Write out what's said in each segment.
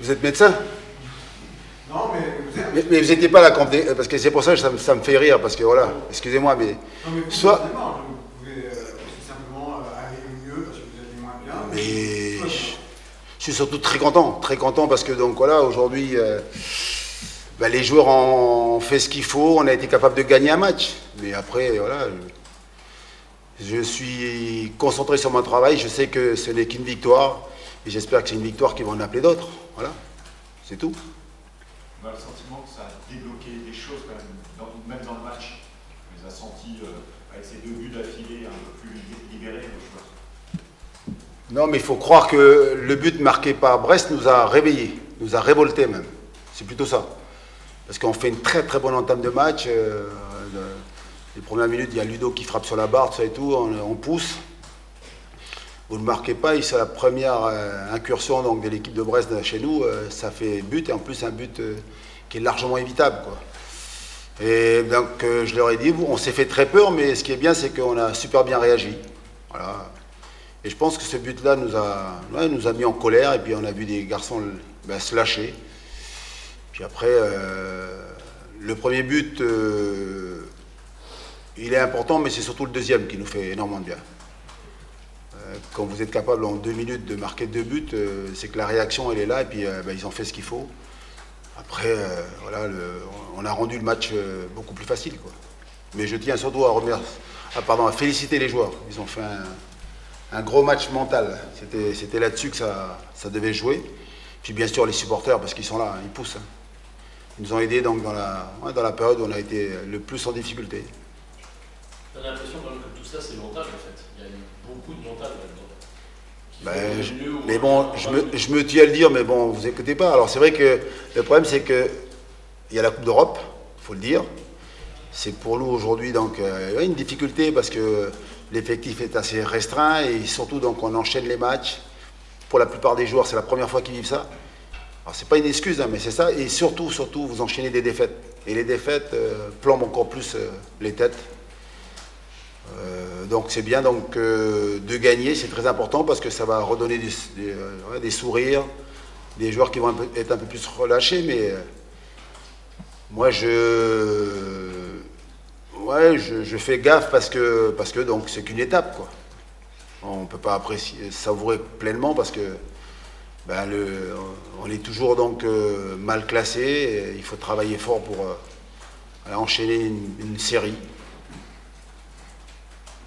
Vous êtes médecin? Non, mais vous êtes... Mais vous n'étiez pas là quand... Parce que c'est pour ça que ça me fait rire, parce que voilà, excusez-moi, mais... Non, mais vous, soit... vous pouvez simplement aller mieux parce que vous allez moins bien. Mais je suis surtout très content parce que donc voilà, aujourd'hui, les joueurs ont fait ce qu'il faut, on a été capable de gagner un match. Mais après, voilà, je suis concentré sur mon travail, je sais que ce n'est qu'une victoire, et j'espère que c'est une victoire qui va en appeler d'autres. Voilà, c'est tout. On a le sentiment que ça a débloqué des choses quand même, même dans le match. On les a sentis avec ces 2 buts d'affilée un peu plus libérés, je pense. Non, mais il faut croire que le but marqué par Brest nous a réveillés, nous a révoltés même. C'est plutôt ça. Parce qu'on fait une très bonne entame de match. Les premières minutes, il y a Ludo qui frappe sur la barre, tout ça et tout, on pousse. Vous ne marquez pas, c'est la première incursion donc, de l'équipe de Brest chez nous, ça fait but, et en plus un but qui est largement évitable, quoi. Et donc je leur ai dit, on s'est fait très peur, mais ce qui est bien, c'est qu'on a super bien réagi. Voilà. Et je pense que ce but-là nous a mis en colère, et puis on a vu des garçons se lâcher. Puis après, le premier but, il est important, mais c'est surtout le deuxième qui nous fait énormément de bien. Quand vous êtes capable en 2 minutes de marquer 2 buts, c'est que la réaction elle est là et puis ils ont fait ce qu'il faut. Après, voilà, on a rendu le match beaucoup plus facile, quoi. Mais je tiens surtout à féliciter les joueurs. Ils ont fait un gros match mental. C'était là-dessus que ça devait jouer. Puis bien sûr les supporters parce qu'ils sont là, ils poussent. Ils nous ont aidés donc dans la période où on a été le plus en difficulté. On a l'impression que tout ça c'est mental en fait. Il y a eu beaucoup de mental là-dedans. Mais bon, je me tiens à le dire, mais bon, vous écoutez pas. Alors c'est vrai que le problème c'est que il y a la Coupe d'Europe, il faut le dire. C'est pour nous aujourd'hui donc une difficulté parce que l'effectif est assez restreint et surtout donc on enchaîne les matchs. Pour la plupart des joueurs, c'est la première fois qu'ils vivent ça. Alors c'est pas une excuse, hein, mais c'est ça. Et surtout, vous enchaînez des défaites. Et les défaites plombent encore plus les têtes. Donc c'est bien donc, de gagner, c'est très important parce que ça va redonner des sourires, des joueurs qui vont être un peu plus relâchés, mais moi je fais gaffe parce que donc c'est qu'une étape, quoi. On ne peut pas savourer pleinement parce que on est toujours donc mal classé, et il faut travailler fort pour enchaîner une série.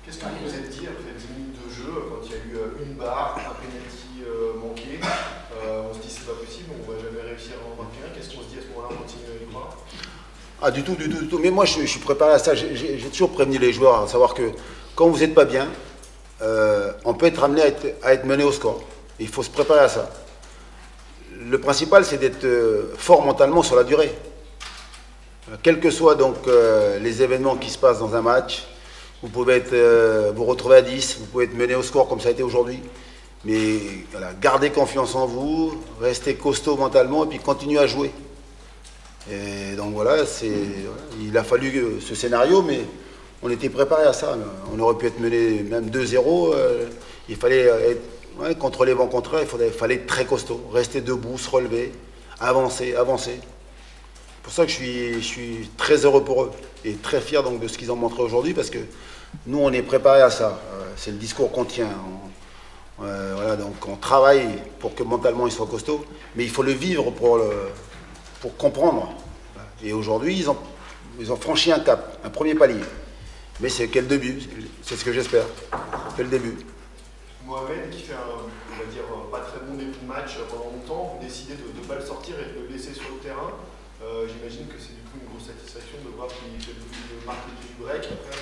Qu'est-ce que vous vous êtes dit après 10 minutes de jeu, quand il y a eu une barre, un penalty manqué, on se dit c'est pas possible, on va jamais réussir à en marquer un. Qu'est-ce qu'on se dit à ce moment-là, on continue à y croire? Ah du tout. Mais moi je suis préparé à ça, j'ai toujours prévenu les joueurs à savoir que quand vous n'êtes pas bien, on peut être amené à être mené au score. Il faut se préparer à ça. Le principal c'est d'être fort mentalement sur la durée. Quels que soient donc les événements qui se passent dans un match, vous pouvez vous retrouver à 10, vous pouvez être mené au score comme ça a été aujourd'hui. Mais voilà, gardez confiance en vous, restez costaud mentalement et puis continuez à jouer. Et donc voilà, il a fallu ce scénario, mais on était préparé à ça. On aurait pu être mené même 2-0. Il fallait être contre les vents contraires, il fallait être très costaud, rester debout, se relever, avancer. C'est pour ça que je suis très heureux pour eux et très fier donc, de ce qu'ils ont montré aujourd'hui parce que nous, on est préparé à ça. C'est le discours qu'on tient. Voilà, donc on travaille pour que mentalement ils soient costauds, mais il faut le vivre pour comprendre. Et aujourd'hui, ils ont franchi un cap, un premier palier. Mais c'est quel début, c'est ce que j'espère. C'est le début. Mohamed, qui fait on va dire, pas très bon début de match pendant longtemps, vous décidez de ne pas le sortir et de le laisser sur le terrain. J'imagine que c'est du coup une grosse satisfaction de voir qu'il marque le break. Après,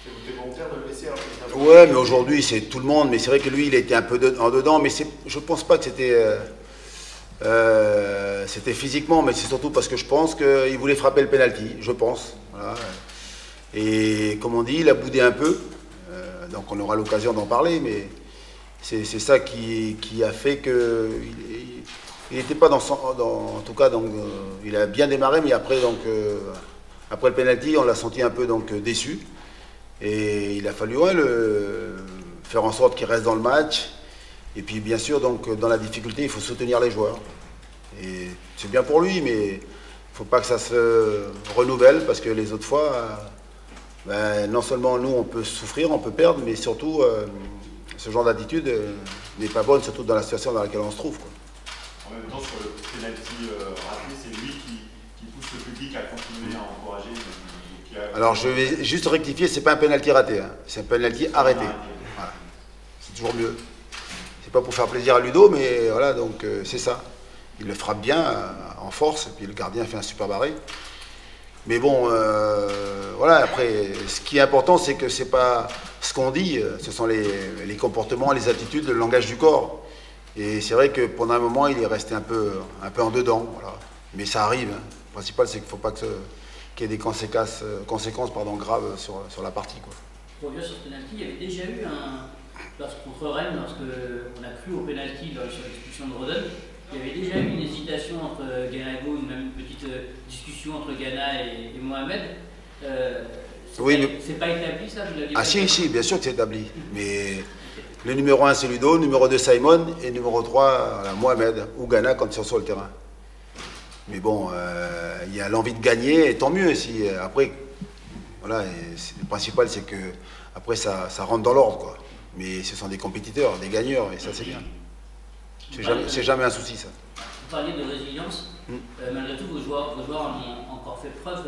c'est volontaire de le laisser un peu. Ouais, mais aujourd'hui, c'est tout le monde. Mais c'est vrai que lui, il a été un peu en dedans. Mais je pense pas que c'était physiquement, mais c'est surtout parce que je pense qu'il voulait frapper le penalty. Je pense. Voilà. Et comme on dit, il a boudé un peu. Donc on aura l'occasion d'en parler. Mais c'est ça qui a fait que. Il n'était pas en tout cas, donc, il a bien démarré, mais après, donc, après le penalty, on l'a senti un peu donc, déçu. Et il a fallu faire en sorte qu'il reste dans le match. Et puis, bien sûr, donc, dans la difficulté, il faut soutenir les joueurs. Et c'est bien pour lui, mais il ne faut pas que ça se renouvelle, parce que les autres fois, non seulement nous, on peut souffrir, on peut perdre, mais surtout, ce genre d'attitude n'est pas bonne, surtout dans la situation dans laquelle on se trouve, quoi. En même temps, sur le penalty raté, c'est lui qui pousse le public à continuer à encourager. Alors je vais juste rectifier, c'est pas un penalty raté, hein. C'est un penalty arrêté. Voilà. C'est toujours mieux. C'est pas pour faire plaisir à Ludo, mais voilà, donc c'est ça. Il le frappe bien, en force, et puis le gardien fait un super barré. Mais bon, voilà, après, ce qui est important, c'est que c'est pas ce qu'on dit, ce sont les comportements, les attitudes, le langage du corps. Et c'est vrai que pendant un moment, il est resté un peu en dedans, voilà. Mais ça arrive, hein. Le principal, c'est qu'il ne faut pas qu'il y ait des conséquences graves sur la partie, quoi. Pour revenir sur ce penalty, il y avait déjà eu contre Rennes, lorsqu'on a cru au penalty sur l'expulsion de Rodon, il y avait déjà eu une hésitation entre Ganago, même une petite discussion entre Gana et Mohamed. C'est pas établi, ça? Si, bien sûr que c'est établi. Mais le numéro 1, c'est Ludo, le numéro 2, Simon, et le numéro 3, Mohamed, ou Gana quand ils sont sur le terrain. Mais bon, il y a l'envie de gagner, et tant mieux. Si, après, voilà, le principal, c'est que après ça rentre dans l'ordre, quoi. Mais ce sont des compétiteurs, des gagneurs, et ça, c'est bien. C'est jamais un souci, ça. Vous parliez de résilience. Malgré tout, vos joueurs ont encore fait preuve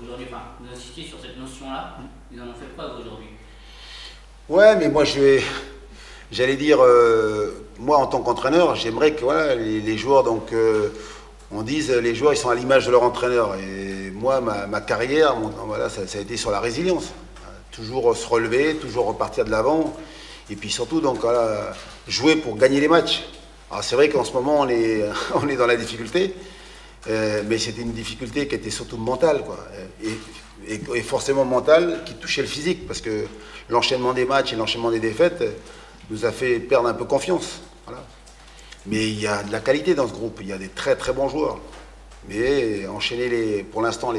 aujourd'hui. Enfin, vous insistez sur cette notion-là. Ils en ont fait preuve aujourd'hui. Ouais, mais moi, j'allais dire, moi, en tant qu'entraîneur, j'aimerais que voilà, les joueurs, donc, on dise, les joueurs, ils sont à l'image de leur entraîneur. Et moi, ma carrière, voilà, ça a été sur la résilience. Toujours se relever, toujours repartir de l'avant. Et puis surtout, donc, voilà, jouer pour gagner les matchs. Alors c'est vrai qu'en ce moment, on est dans la difficulté, mais c'était une difficulté qui était surtout mentale, quoi. Et forcément mentale, qui touchait le physique, parce que l'enchaînement des matchs et l'enchaînement des défaites nous a fait perdre un peu confiance. Voilà. Mais il y a de la qualité dans ce groupe, il y a des très très bons joueurs. Mais enchaîner pour l'instant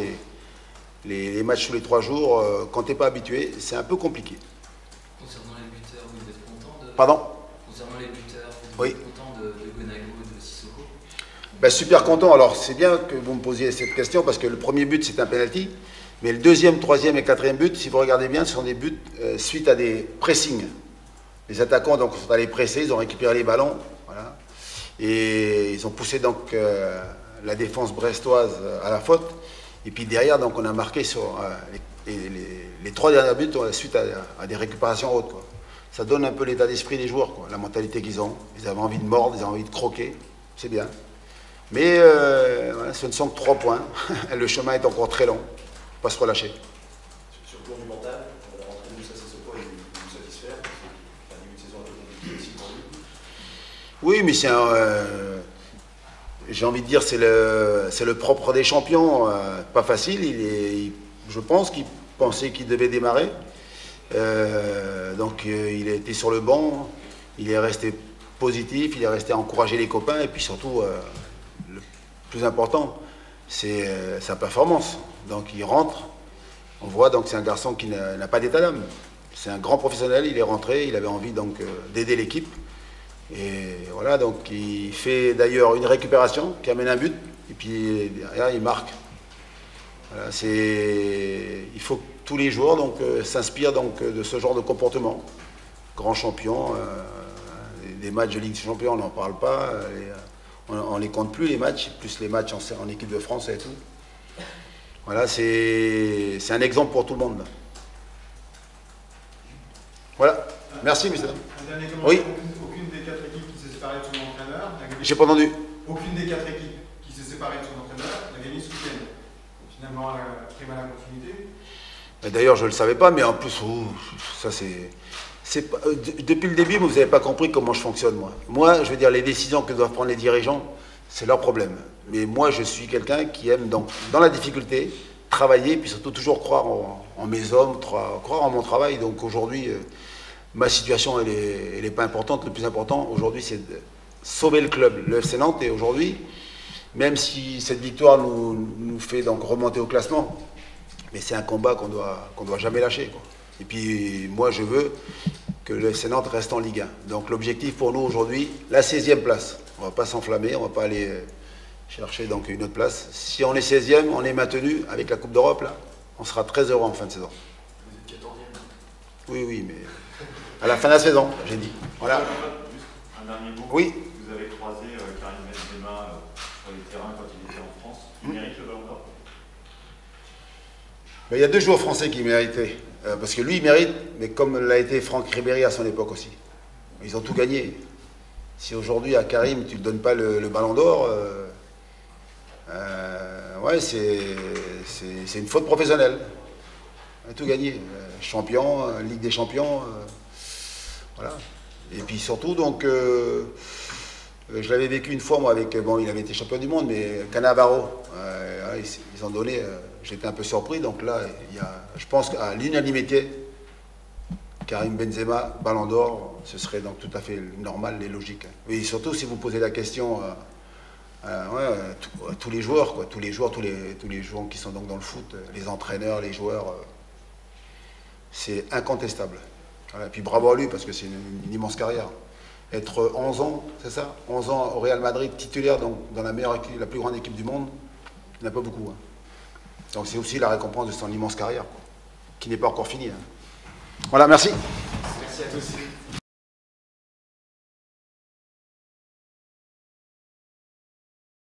les matchs tous les 3 jours, quand tu n'es pas habitué, c'est un peu compliqué. Concernant les buteurs, vous êtes content de... Pardon? Concernant les buteurs, vous êtes content de Ganago et de Sissoko? Ben, super content. Alors c'est bien que vous me posiez cette question, parce que le premier but c'est un penalty, mais le deuxième, troisième et quatrième but, si vous regardez bien, ce sont des buts suite à des pressings. Les attaquants donc sont allés presser, ils ont récupéré les ballons, voilà, et ils ont poussé donc la défense brestoise à la faute. Et puis derrière, donc on a marqué sur les 3 derniers buts suite à des récupérations hautes, quoi. Ça donne un peu l'état d'esprit des joueurs, quoi, la mentalité qu'ils ont. Ils avaient envie de mordre, ils avaient envie de croquer, c'est bien. Mais voilà, ce ne sont que 3 points. Le chemin est encore très long. Il ne faut pas se relâcher. Sur le plan du mental, la rentrée de Moussa Sissoko, il vous satisfaire? Un début de saison un peu compliqué aussi pour lui. Oui, mais c'est j'ai envie de dire, c'est le propre des champions. Pas facile. Je pense qu'il pensait qu'il devait démarrer. Donc il a été sur le banc. Il est resté positif. Il est resté à encourager les copains. Et puis surtout, le plus important, c'est sa performance. Donc il rentre. On voit donc c'est un garçon qui n'a pas d'état d'âme. C'est un grand professionnel. Il est rentré. Il avait envie donc d'aider l'équipe. Et voilà, donc il fait d'ailleurs une récupération qui amène un but, et puis derrière il marque. Voilà, il faut que tous les joueurs s'inspirent donc de ce genre de comportement. Grand champion, des matchs de Ligue des Champions, on n'en parle pas, on ne les compte plus les matchs, plus les matchs en équipe de France et tout. Voilà, c'est un exemple pour tout le monde. Voilà, merci monsieur. Un dernier commentaire. Oui. Aucune des 4 équipes qui s'est séparée de son entraîneur n'a gagné. J'ai pas entendu. Aucune des 4 équipes qui s'est séparée de son entraîneur n'a gagné ce week-end. Finalement, très mal à la continuité. D'ailleurs, je ne le savais pas, mais en plus, ça c'est depuis le début, vous n'avez pas compris comment je fonctionne, moi. Moi, je veux dire, les décisions que doivent prendre les dirigeants, c'est leur problème. Mais moi, je suis quelqu'un qui aime, donc, dans la difficulté, travailler, puis surtout toujours croire en mes hommes, croire en mon travail. Donc aujourd'hui, ma situation, elle est pas importante. Le plus important, aujourd'hui, c'est de sauver le club, le FC Nantes. Et aujourd'hui, même si cette victoire nous fait donc remonter au classement, mais c'est un combat qu'on doit jamais lâcher, quoi. Et puis, moi, je veux que le FC Nantes reste en Ligue 1. Donc l'objectif pour nous aujourd'hui, la 16e place. On ne va pas s'enflammer, on ne va pas aller chercher donc une autre place. Si on est 16e, on est maintenu avec la Coupe d'Europe, là, on sera très heureux en fin de saison. Vous êtes 14e. Oui, oui, mais à la fin de la saison, j'ai dit. Voilà. Juste un dernier mot. Oui. Vous avez croisé Karim Benzema sur les terrains quand il était en France. Il mérite le Ballon d'Or? Il y a 2 joueurs français qui méritaient. Parce que lui, il mérite, mais comme l'a été Franck Ribéry à son époque aussi. Ils ont tout gagné. Si aujourd'hui à Karim, tu ne donnes pas le Ballon d'Or, ouais, c'est une faute professionnelle. On a tout gagné. Champion, Ligue des Champions. Voilà. Et puis surtout, donc, je l'avais vécu une fois, moi, avec. Bon, il avait été champion du monde, mais Cannavaro. Ils ont donné. J'étais un peu surpris. Donc là, il y a, je pense qu'à l'unanimité, Karim Benzema, Ballon d'Or, ce serait donc tout à fait normal et logique. Et surtout si vous posez la question tous les joueurs, quoi, tous les joueurs qui sont donc dans le foot, les entraîneurs, les joueurs, c'est incontestable. Voilà. Et puis bravo à lui parce que c'est une immense carrière. Être 11 ans, c'est ça, 11 ans au Real Madrid, titulaire donc, dans la meilleure équipe, la plus grande équipe du monde, il n'y en a pas beaucoup. Hein. Donc c'est aussi la récompense de son immense carrière, quoi, qui n'est pas encore finie. Hein. Voilà, merci. Merci à tous.